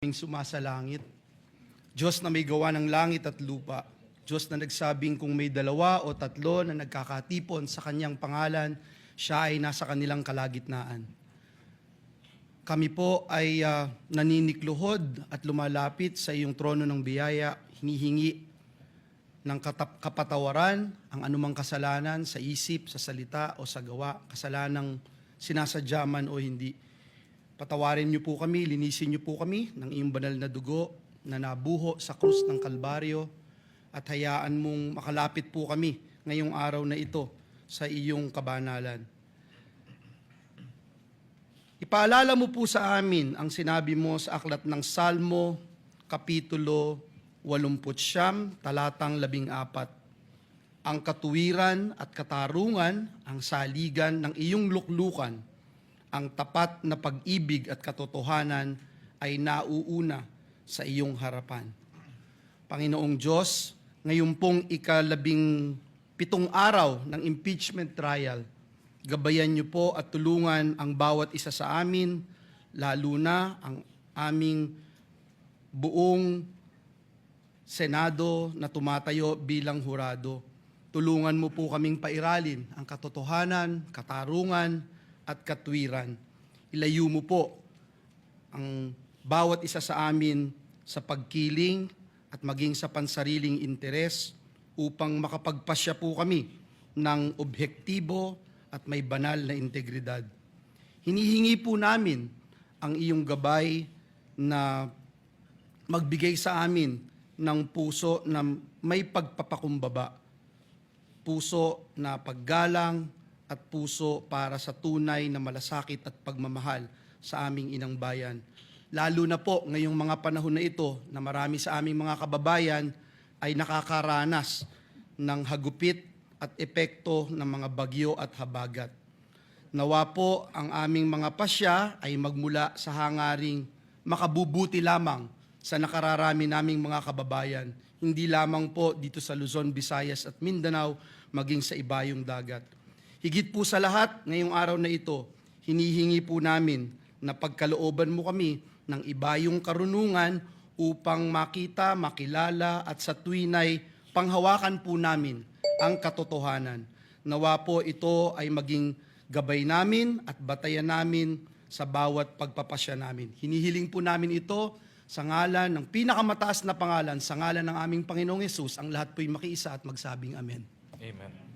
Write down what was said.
aming sumasalangit. Diyos na may gawa ng langit at lupa. Diyos na nagsabing kung may dalawa o tatlo na nagkakatipon sa kanyang pangalan, siya ay nasa kanilang kalagitnaan. Kami po ay naninikluhod at lumalapit sa iyong trono ng biyaya, hinihingi ng kapatawaran ang anumang kasalanan sa isip, sa salita o sa gawa, kasalanang sinasadya man o hindi. Patawarin niyo po kami, linisin niyo po kami ng iyong banal na dugo na nabuho sa krus ng Kalbaryo at hayaan mong makalapit po kami ngayong araw na ito sa iyong kabanalan. Ipaalala mo po sa amin ang sinabi mo sa aklat ng Salmo, Kapitulo 89, talatang 14. Ang katuwiran at katarungan ang saligan ng iyong luklukan. Ang tapat na pag-ibig at katotohanan ay nauuna sa iyong harapan. Panginoong Diyos, ngayon pong ika-17 araw ng impeachment trial, gabayan niyo po at tulungan ang bawat isa sa amin, lalo na ang aming buong Senado na tumatayo bilang hurado. Tulungan mo po kaming pairalin ang katotohanan, katarungan, at katwiran. Ilayo mo po ang bawat isa sa amin sa pagkiling at maging sa pansariling interes upang makapagpasya po kami ng objektibo at may banal na integridad. Hinihingi po namin ang iyong gabay na magbigay sa amin ng puso na may pagpapakumbaba, puso na paggalang, at puso para sa tunay na malasakit at pagmamahal sa aming inang bayan. Lalo na po ngayong mga panahon na ito na marami sa aming mga kababayan ay nakakaranas ng hagupit at epekto ng mga bagyo at habagat. Nawa po ang aming mga pasya ay magmula sa hangaring makabubuti lamang sa nakararami naming mga kababayan, hindi lamang po dito sa Luzon, Visayas at Mindanao, maging sa ibayong dagat. Higit po sa lahat, ngayong araw na ito, hinihingi po namin na pagkalooban mo kami ng ibayong karunungan upang makita, makilala at sa tuwinay panghawakan po namin ang katotohanan. Nawa po ito ay maging gabay namin at batayan namin sa bawat pagpapasya namin. Hinihiling po namin ito sa ngalan ng pinakamataas na pangalan, sa ngalan ng aming Panginoong Hesus, ang lahat po'y makiisa at magsabing Amen. Amen.